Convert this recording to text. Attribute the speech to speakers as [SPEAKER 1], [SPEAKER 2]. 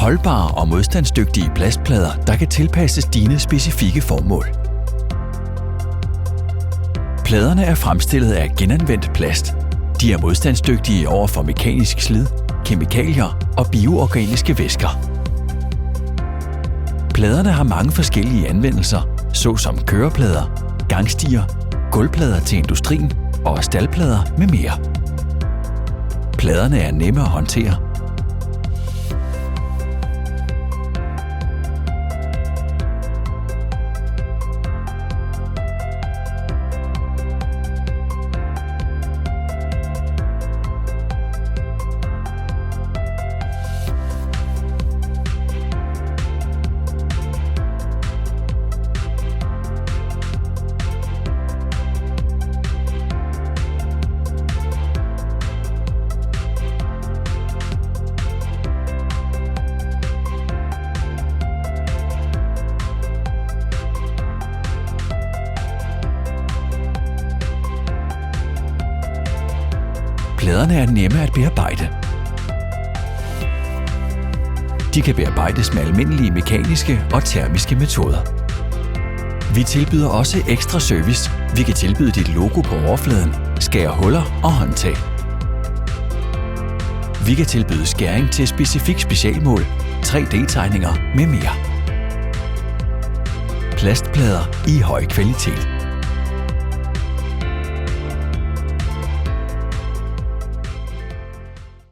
[SPEAKER 1] Holdbare og modstandsdygtige plastplader, der kan tilpasses dine specifikke formål. Pladerne er fremstillet af genanvendt plast. De er modstandsdygtige over for mekanisk slid, kemikalier og bioorganiske væsker. Pladerne har mange forskellige anvendelser, såsom køreplader, gangstier, gulvplader til industrien og staldplader med mere. Pladerne er nemme at håndtere. Pladerne er nemme at bearbejde. De kan bearbejdes med almindelige mekaniske og termiske metoder. Vi tilbyder også ekstra service. Vi kan tilbyde dit logo på overfladen, skære huller og håndtag. Vi kan tilbyde skæring til specifik specialmål, 3D-tegninger med mere. Plastplader i høj kvalitet.